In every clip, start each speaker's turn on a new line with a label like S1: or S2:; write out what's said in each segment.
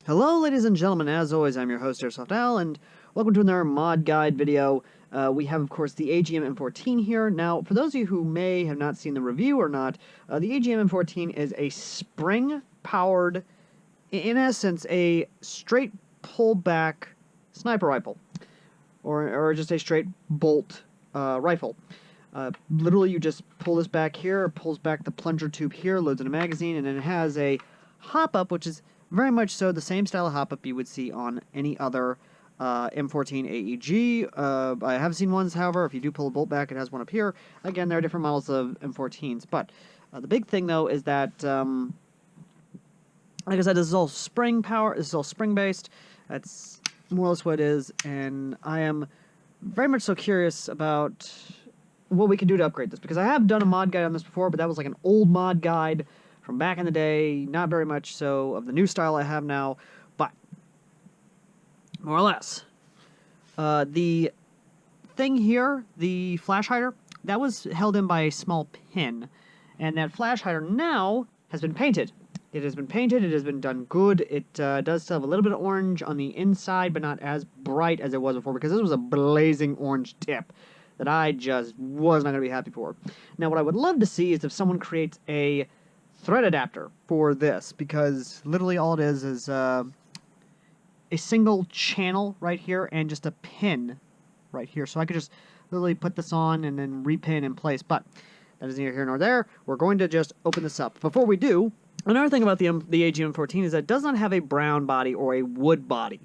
S1: Hello, ladies and gentlemen. As always, I'm your host, Airsoft Al, and welcome to another mod guide video. We have, of course, the AGM M14 here. Now, for those of you who may have not seen the review or not, the AGM M14 is a spring-powered, in essence, a straight pullback sniper rifle, or just a straight bolt rifle. Literally, you just pull this back here, pulls back the plunger tube here, loads in a magazine, and then it has a hop-up, which is very much so the same style of hop-up you would see on any other M14 AEG. I have seen ones, however, if you do pull a bolt back, it has one up here. Again, there are different models of M14s, but the big thing, though, is that, like I said, this is all spring power, this is all spring-based. That's more or less what it is, and I am very much so curious about what we can do to upgrade this, because I have done a mod guide on this before, but that was like an old mod guide from back in the day, not very much so of the new style I have now, but more or less. The thing here, the flash hider, that was held in by a small pin, and that flash hider now has been painted. It has been painted, it has been done good. It does still have a little bit of orange on the inside, but not as bright as it was before, because this was a blazing orange tip that I just was not going to be happy for. Now, what I would love to see is if someone creates a thread adapter for this, because literally all it is a single channel right here and just a pin right here. So I could just literally put this on and then repin in place, but that is neither here nor there. We're going to just open this up. Before we do, another thing about the AGM M14 is that it does not have a brown body or a wood body.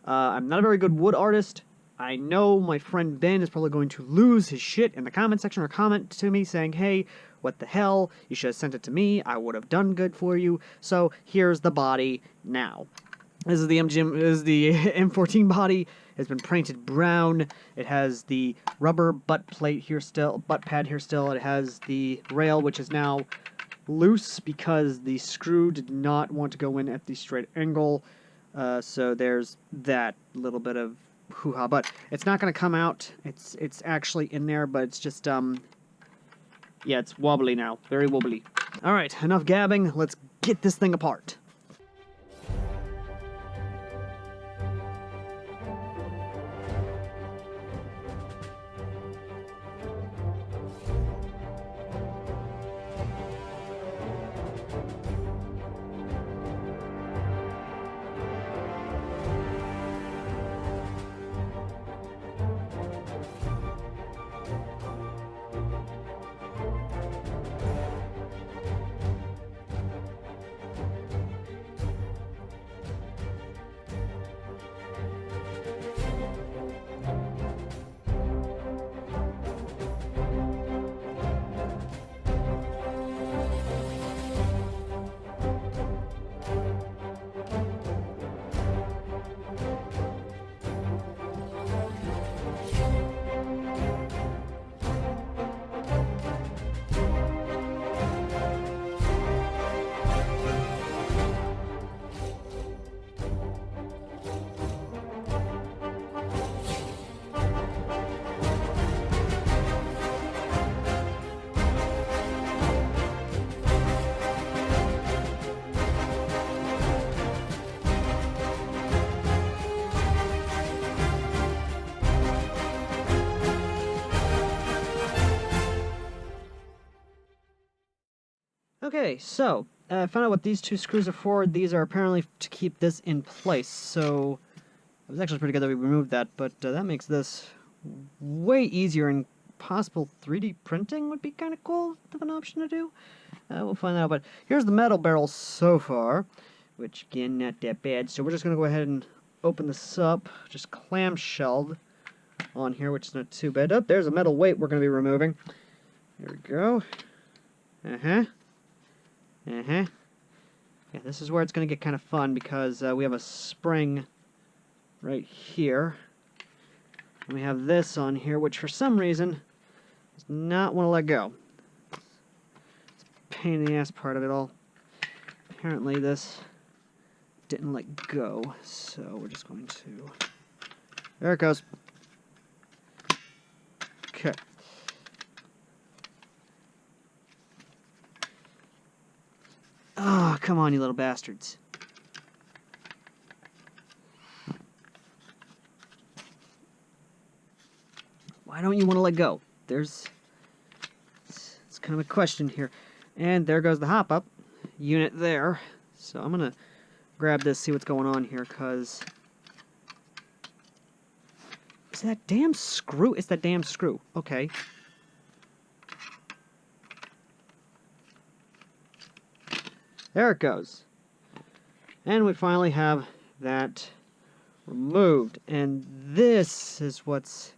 S1: I'm not a very good wood artist. I know my friend Ben is probably going to lose his shit in the comment section or comment to me saying, hey, what the hell? You should have sent it to me. I would have done good for you. So here's the body now. This is the M14 body. It's been painted brown. It has the rubber butt plate here still, butt pad here still. It has the rail, which is now loose because the screw did not want to go in at the straight angle. So there's that little bit of hoo-ha, but it's not going to come out. It's actually in there, but it's just yeah, it's wobbly now, very wobbly. All right, enough gabbing. Let's get this thing apart. Okay, so I found out what these two screws are for. These are apparently to keep this in place, so it was actually pretty good that we removed that, but that makes this way easier, and possible 3D printing would be kind of cool of an option to do. We'll find out, but here's the metal barrel so far, which, again, not that bad. So we're just going to go ahead and open this up, just clamshelled on here, which is not too bad. Oh, there's a metal weight we're going to be removing. There we go. Yeah, this is where it's going to get kind of fun, because we have a spring right here. And we have this on here, which for some reason does not want to let go. It's a pain in the ass part of it all. Apparently this didn't let go, so we're just going to... There it goes. Okay. Oh, come on, you little bastards. Why don't you want to let go? It's kind of a question here. And there goes the hop-up unit there. So I'm going to grab this, see what's going on here, because... Is that damn screw? It's that damn screw. Okay. There it goes. And we finally have that removed. And this is what's...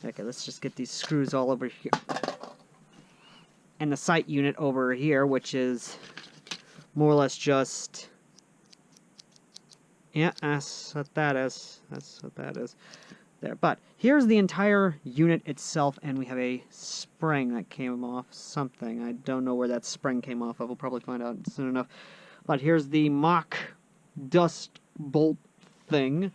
S1: Okay, let's just get these screws all over here. And the sight unit over here, which is more or less just... Yeah, that's what that is. That's what that is. There. But here's the entire unit itself, and we have a spring that came off something. I don't know where that spring came off of. We'll probably find out soon enough. But here's the mock dust bolt thing.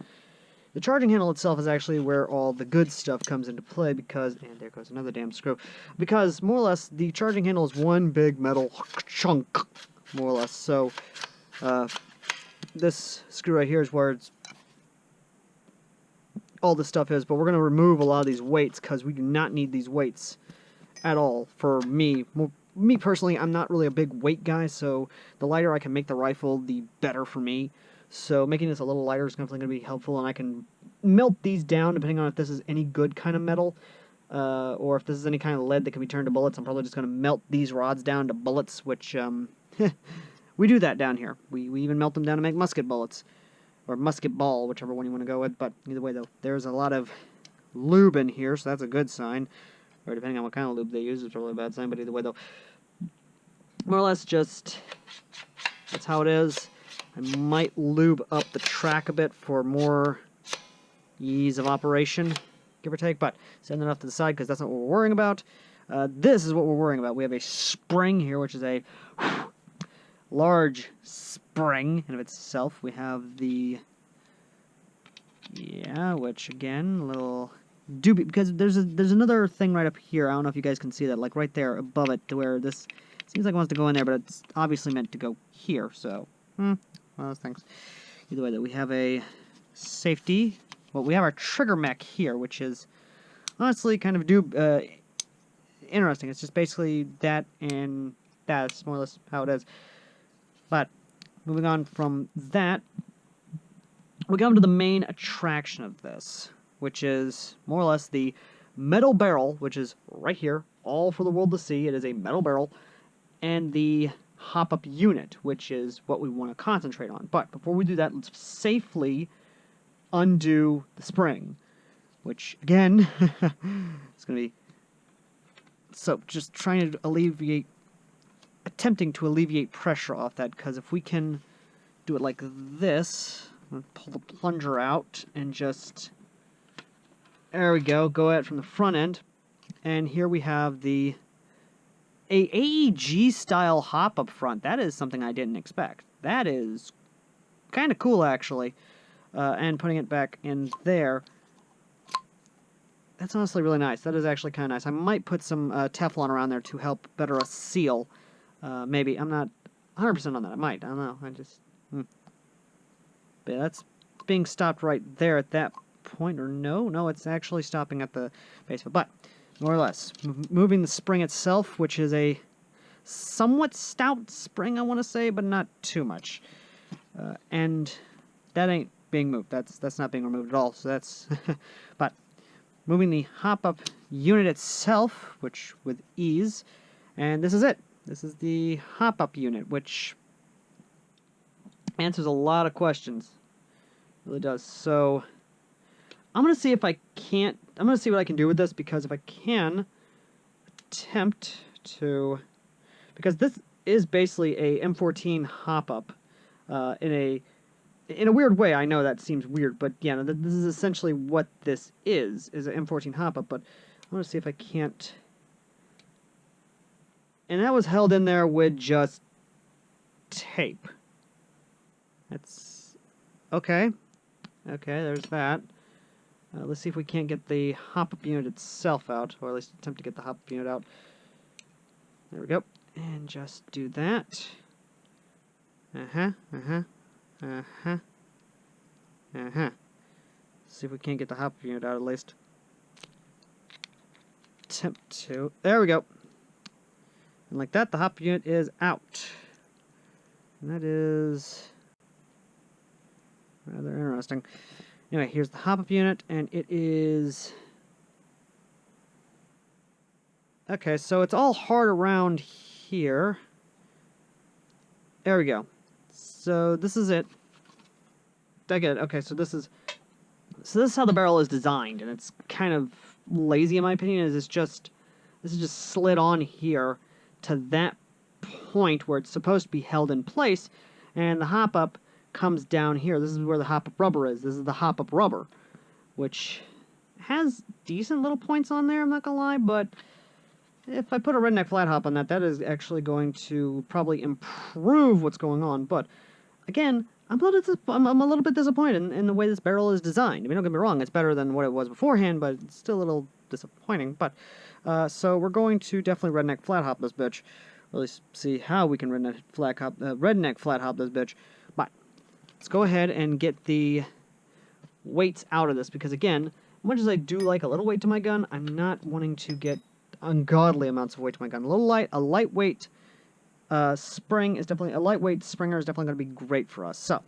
S1: The charging handle itself is actually where all the good stuff comes into play because... And there goes another damn screw. Because, more or less, the charging handle is one big metal chunk, more or less. So, this screw right here is where all this stuff is, but we're going to remove a lot of these weights because we do not need these weights at all for me. Me personally, I'm not really a big weight guy, so the lighter I can make the rifle, the better for me. So making this a little lighter is definitely going to be helpful, and I can melt these down depending on if this is any good kind of metal, or if this is any kind of lead that can be turned to bullets. I'm probably just going to melt these rods down to bullets, which, we do that down here. We even melt them down to make musket bullets. Or musket ball, whichever one you want to go with. But either way, though, there's a lot of lube in here, so that's a good sign. Or depending on what kind of lube they use, it's probably a bad sign. But either way, though, more or less just... That's how it is. I might lube up the track a bit for more ease of operation, give or take. But send that off to the side, because that's not what we're worrying about. This is what we're worrying about. We have a spring here, which is a... large spring in of itself. We have the... Yeah, which again, a little doobie, because there's another thing right up here. I don't know if you guys can see that, like right there above it, to where this seems like it wants to go in there, but it's obviously meant to go here, so... well, thanks. Either way, that we have a safety... Well, we have our trigger mech here, which is honestly kind of interesting. It's just basically that, and that's more or less how it is. But, moving on from that, we come to the main attraction of this, which is more or less the metal barrel, which is right here, all for the world to see. It is a metal barrel, and the hop-up unit, which is what we want to concentrate on. But before we do that, let's safely undo the spring, which, again, is going to be... So, just trying to attempting to alleviate pressure off that, because if we can do it like this, I'm going to pull the plunger out and just, there we go at it from the front end, and here we have the AEG style hop up front. That is something I didn't expect. That is kind of cool, actually, and putting it back in there, that's honestly really nice. That is actually kind of nice. I might put some Teflon around there to help better a seal. Maybe. I'm not 100% on that. I might. I don't know. I just... But that's being stopped right there at that point. Or no? No, it's actually stopping at the base. But more or less. Moving the spring itself, which is a somewhat stout spring, I want to say, but not too much. And that ain't being moved. That's not being removed at all. So that's... But moving the hop-up unit itself, which with ease. And this is it. This is the hop-up unit, which answers a lot of questions. It really does. So, I'm going to see if I can't... I'm going to see what I can do with this, because if I can attempt to... Because this is basically a M14 hop-up in a weird way. I know that seems weird, but yeah, this is essentially what this is an M14 hop-up, but I'm going to see if I can't... And that was held in there with just tape. That's... Okay. Okay, there's that. Let's see if we can't get the hop-up unit itself out, or at least attempt to get the hop-up unit out. There we go. And just do that. See if we can't get the hop-up unit out at least. attempt to. There we go. And like that, the hop unit is out. And that is rather interesting. Anyway, here's the hop-up unit, and it is... Okay, so it's all hard around here. There we go. So this is it. I get it. Okay, so this is how the barrel is designed, and it's kind of lazy in my opinion. This is just slid on here to that point where it's supposed to be held in place, and the hop-up comes down here. This is where the hop-up rubber is. This is the hop-up rubber, which has decent little points on there, I'm not gonna lie, but if I put a redneck flat hop on that, that is actually going to probably improve what's going on. But again, I'm a little bit disappointed in the way this barrel is designed. I mean, don't get me wrong, it's better than what it was beforehand, but it's still a little disappointing. But so we're going to definitely redneck flat hop this bitch, or at least see how we can redneck flat hop this bitch. But let's go ahead and get the weights out of this, because again, as much as I do like a little weight to my gun, I'm not wanting to get ungodly amounts of weight to my gun. A lightweight spring is definitely, a lightweight springer is definitely going to be great for us. So,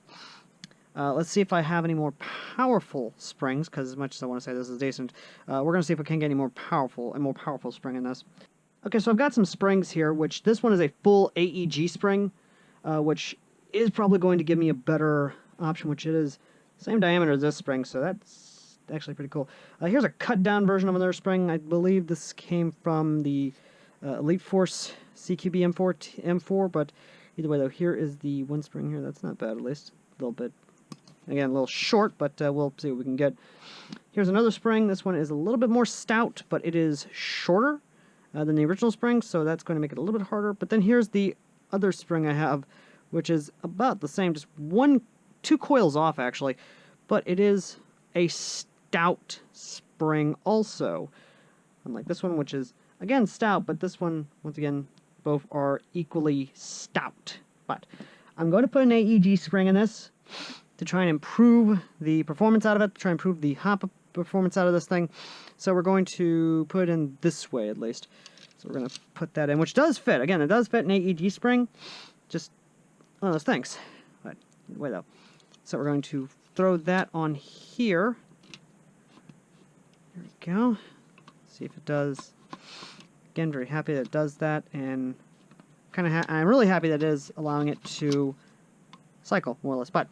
S1: let's see if I have any more powerful springs, because as much as I want to say this is decent, we're going to see if we can get any more powerful spring in this. Okay, so I've got some springs here, which this one is a full AEG spring, which is probably going to give me a better option, which it is same diameter as this spring, so that's actually pretty cool. Here's a cut-down version of another spring. I believe this came from the Elite Force CQB M4, but either way, though, here is the one spring here. That's not bad, at least. A little bit, again, a little short, but we'll see what we can get. Here's another spring. This one is a little bit more stout, but it is shorter than the original spring, so that's going to make it a little bit harder. But then here's the other spring I have, which is about the same, just two coils off, actually, but it is a stout spring also, unlike this one, which is again stout, but this one, once again, both are equally stout. But I'm going to put an AEG spring in this to try and improve the performance out of it, to try and improve the hop performance out of this thing. So we're going to put it in this way, at least. So we're going to put that in, which does fit. Again, it does fit an AEG spring, just one of those things. But anyway, though, so we're going to throw that on here. There we go. See if it does. Again, very happy that it does that, and I'm really happy that it is allowing it to cycle, more or less. But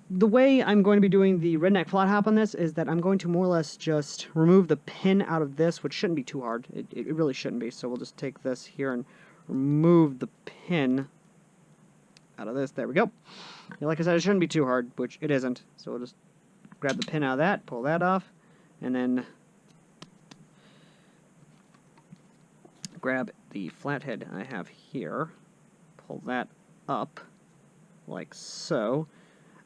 S1: the way I'm going to be doing the redneck flat hop on this is that I'm going to more or less just remove the pin out of this, which shouldn't be too hard. It really shouldn't be. So we'll just take this here and remove the pin out of this. There we go. And like I said, it shouldn't be too hard, which it isn't. So we'll just grab the pin out of that, pull that off, and then grab the flathead I have here, pull that up, like so.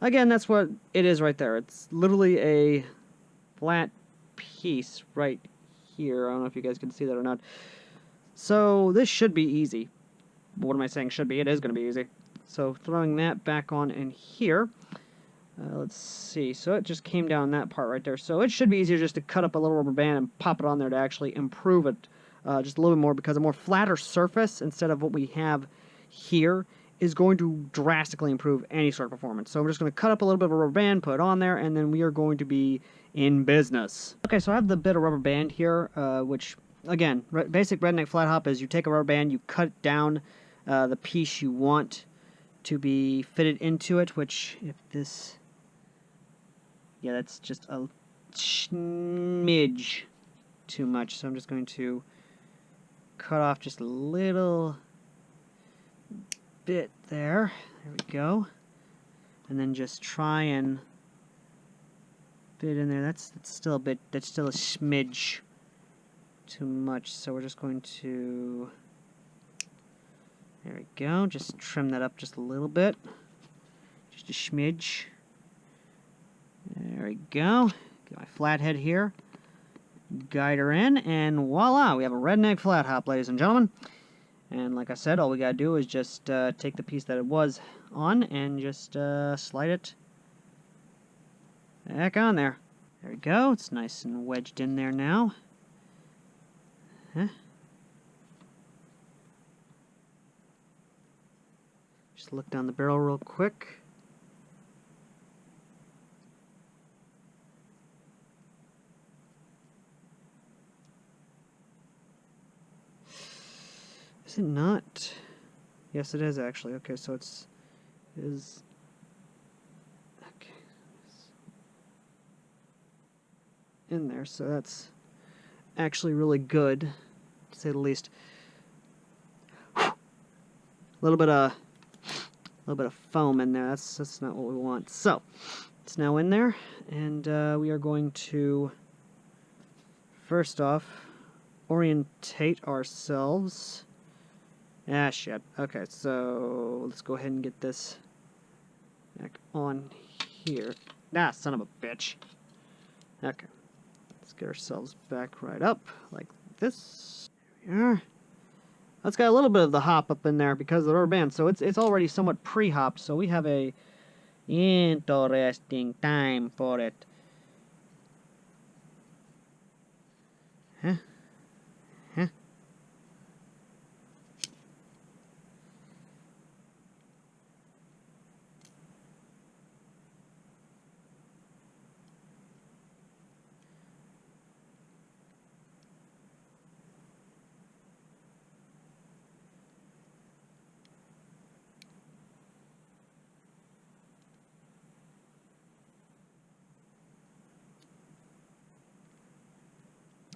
S1: Again, that's what it is right there. It's literally a flat piece right here. I don't know if you guys can see that or not. So this should be easy. What am I saying should be? It is going to be easy. So throwing that back on in here. Let's see. So it just came down that part right there. So it should be easier just to cut up a little rubber band and pop it on there to actually improve it just a little bit more, because a more flatter surface instead of what we have here is going to drastically improve any sort of performance. So I'm just going to cut up a little bit of a rubber band, put it on there, and then we are going to be in business. Okay, so I have the bit of rubber band here, which, again, basic redneck flat hop is you take a rubber band, you cut down the piece you want to be fitted into it, which, if this... Yeah, that's just a smidge too much, so I'm just going to cut off just a little bit there. There we go. And then just try and fit it in there. That's still a bit, that's still a smidge too much, so we're just going to, there we go, just trim that up just a little bit. Just a smidge. There we go. Get my flathead here. Guide her in, and voila, we have a redneck flat hop, ladies and gentlemen. And like I said, all we gotta do is just take the piece that it was on and just slide it back on there. There we go. It's nice and wedged in there now. Huh? Just look down the barrel real quick. Is it not? Yes, it is actually. Okay, so it is. Okay. In there, so that's actually really good, to say the least. A little bit of foam in there. That's not what we want. So it's now in there, and we are going to first off orientate ourselves. Ah, shit. Okay, so let's go ahead and get this back on here. Ah, son of a bitch. Okay, let's get ourselves back right up like this. There we are. That's got a little bit of the hop up in there because of the rubber band, so it's already somewhat pre-hopped, so we have a interesting time for it. Huh? Huh?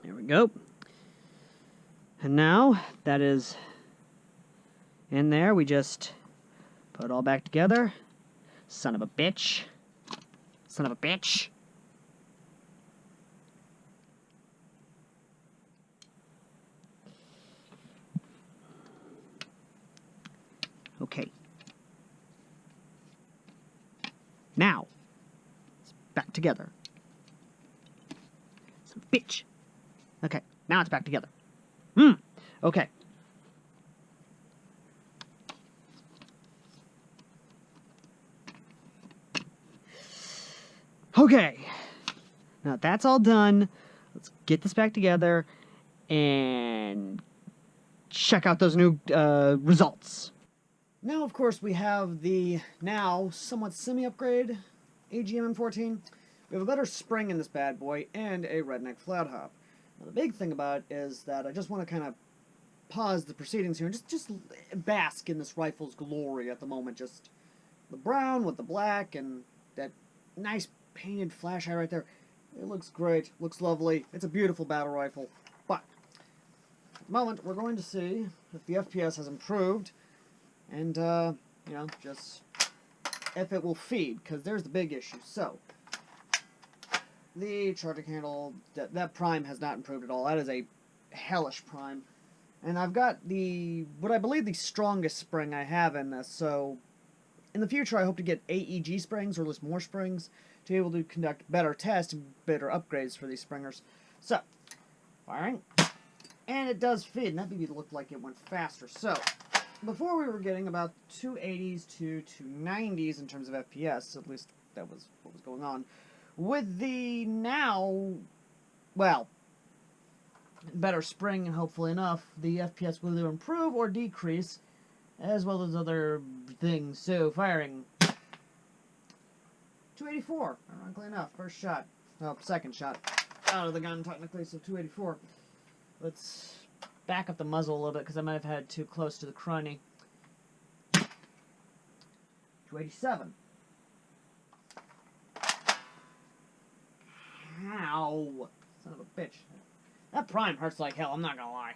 S1: There we go. And now that is in there, we just put it all back together. Son of a bitch. Son of a bitch. Okay. Now, it's back together. Son of a bitch. Okay, now it's back together. Okay. Okay. Now that's all done. Let's get this back together and check out those new results. Now, of course, we have the now somewhat semi-upgrade AGM M14. We have a better spring in this bad boy and a redneck flat hop. Now, the big thing about it is that I just want to kind of pause the proceedings here and just bask in this rifle's glory at the moment. Just the brown with the black and that nice painted flash eye right there. It looks great, looks lovely. It's a beautiful battle rifle. But at the moment, we're going to see if the FPS has improved and, you know, just if it will feed, because there's the big issue. So, the charging handle, that prime has not improved at all. That is a hellish prime. And I've got what I believe the strongest spring I have in this, so in the future I hope to get AEG springs, or at least more springs, to be able to conduct better tests and better upgrades for these springers. So, firing. And it does feed, and that maybe looked like it went faster. So, before we were getting about 280s to 290s in terms of FPS, at least that was what was going on. With the now, well, better spring, and hopefully enough, the FPS will either improve or decrease, as well as other things. So, firing. 284, ironically enough, first shot. Well, second shot out of the gun, technically, so 284. Let's back up the muzzle a little bit, because I might have had too close to the crony. 287. Ow! Son of a bitch. That prime hurts like hell, I'm not gonna lie.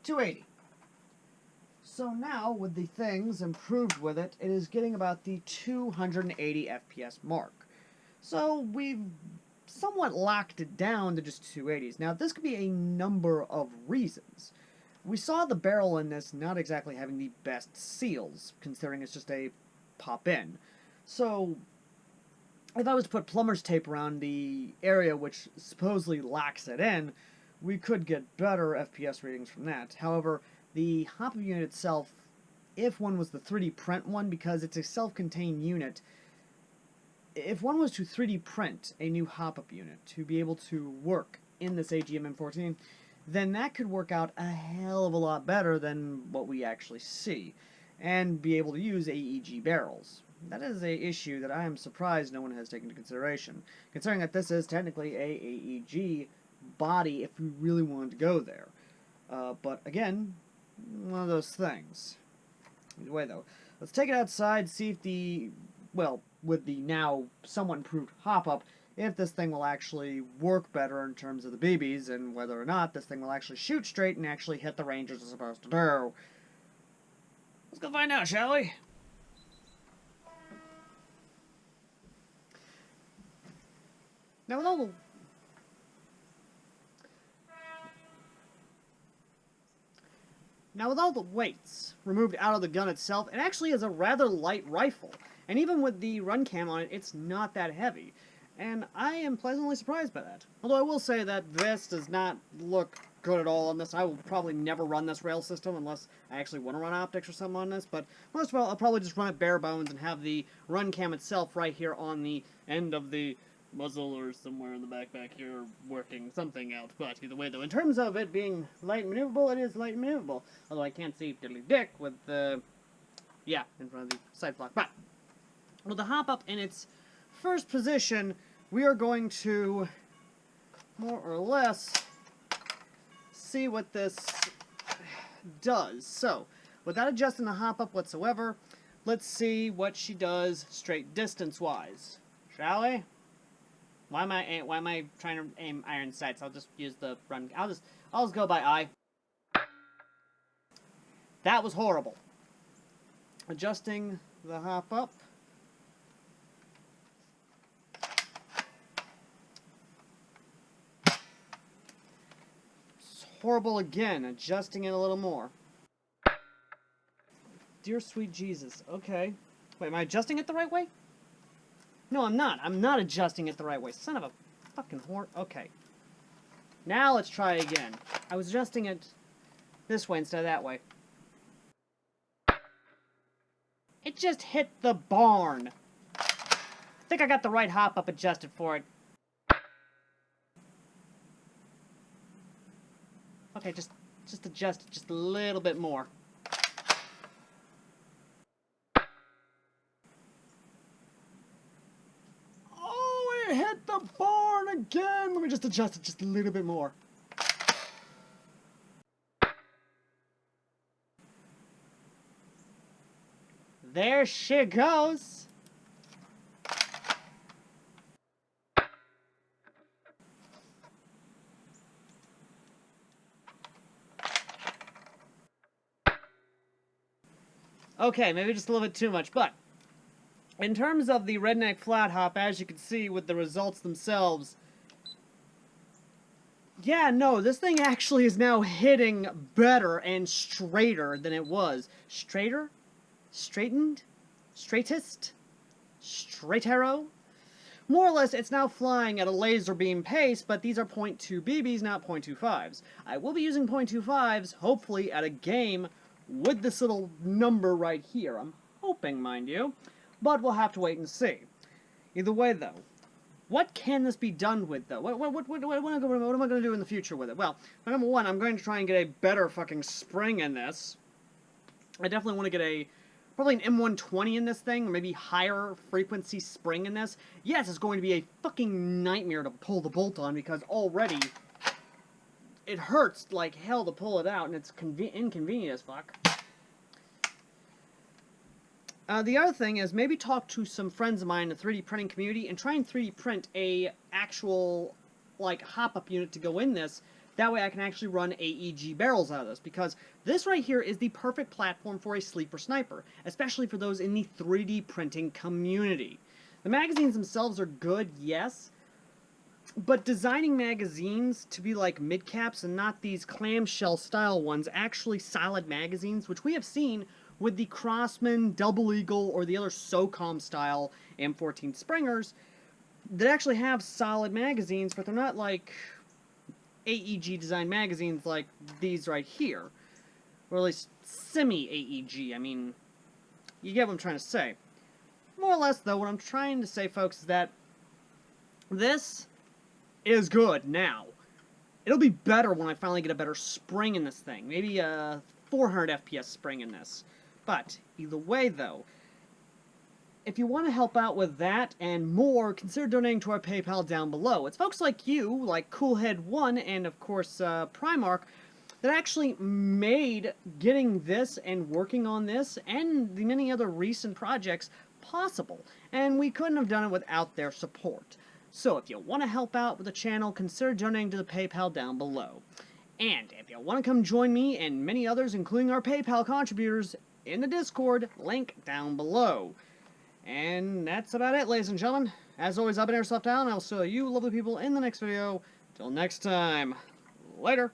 S1: 280. So now, with the things improved with it, it is getting about the 280 FPS mark. So we've somewhat locked it down to just 280s. Now, this could be a number of reasons. We saw the barrel in this not exactly having the best seals, considering it's just a pop-in. So, if I was to put plumber's tape around the area which supposedly locks it in, we could get better FPS readings from that. However, the hop unit itself, if one was the 3D print one, because it's a self-contained unit, if one was to 3D print a new hop-up unit to be able to work in this AGM M14, then that could work out a hell of a lot better than what we actually see, and be able to use AEG barrels. That is a issue that I am surprised no one has taken into consideration, considering that this is technically a AEG body if we really wanted to go there. But again, one of those things. Either way, though, let's take it outside, see if the, well, with the now somewhat improved hop-up, if this thing will actually work better in terms of the BBs, and whether or not this thing will actually shoot straight and actually hit the range it's supposed to do. Let's go find out, shall we? Now with all the... Now with all the weights removed out of the gun itself, it actually is a rather light rifle. And even with the run cam on it, it's not that heavy. And I am pleasantly surprised by that. Although I will say that this does not look good at all on this. I will probably never run this rail system unless I actually want to run optics or something on this. But most of all, I'll probably just run it bare bones and have the run cam itself right here on the end of the muzzle or somewhere in the back here working something out. But either way, though, in terms of it being light and maneuverable, it is light and maneuverable. Although I can't see diddly dick with the, yeah, in front of the side block. But with the hop up in its first position, we are going to more or less see what this does. So, without adjusting the hop up whatsoever, let's see what she does straight distance wise, shall we? Why am I trying to aim iron sights? I'll just use the run. I'll just go by eye. That was horrible. Adjusting the hop up. It's horrible again. Adjusting it a little more. Dear sweet Jesus. Okay. Wait, am I adjusting it the right way? No, I'm not. I'm not adjusting it the right way. Son of a fucking whore. Okay. Now let's try again. I was adjusting it this way instead of that way. It just hit the barn. I think I got the right hop up adjusted for it. Okay, just adjust it just a little bit more. Hit the barn again! Let me just adjust it just a little bit more. There she goes! Okay, maybe just a little bit too much, but in terms of the redneck flat hop, as you can see with the results themselves, yeah, no, this thing actually is now hitting better and straighter than it was. Straighter? Straightened? Straightest? Straight arrow? More or less, it's now flying at a laser beam pace, but these are .2 BBs, not .25s. I will be using .25s, hopefully, at a game with this little number right here. I'm hoping, mind you. But we'll have to wait and see. Either way, though, what can this be done with, though? What am I going to do in the future with it? Well, number one, I'm going to try and get a better fucking spring in this. I definitely want to get probably an M120 in this thing, or maybe higher frequency spring in this. Yes, it's going to be a fucking nightmare to pull the bolt on, because already it hurts like hell to pull it out, and it's inconvenient as fuck. The other thing is maybe talk to some friends of mine in the 3D printing community and try and 3D print a actual, like, hop-up unit to go in this. That way I can actually run AEG barrels out of this, because this right here is the perfect platform for a sleeper sniper, especially for those in the 3D printing community. The magazines themselves are good, yes, but designing magazines to be like mid-caps and not these clamshell style ones, actually solid magazines, which we have seen with the Crossman, Double Eagle, or the other SOCOM style M14 Springers that actually have solid magazines, but they're not like AEG designed magazines like these right here. Or at least semi-AEG, I mean, you get what I'm trying to say. More or less, though, what I'm trying to say, folks, is that this is good now. It'll be better when I finally get a better spring in this thing. Maybe a 400 FPS spring in this. But, either way, though, if you want to help out with that and more, consider donating to our PayPal down below. It's folks like you, like Coolhead1 and, of course, Primark, that actually made getting this and working on this and the many other recent projects possible. And we couldn't have done it without their support. So if you want to help out with the channel, consider donating to the PayPal down below. And if you want to come join me and many others, including our PayPal contributors, in the Discord, link down below. And that's about it, ladies and gentlemen. As always, I've been Airsoft Al, and I'll see you lovely people in the next video. Till next time, later.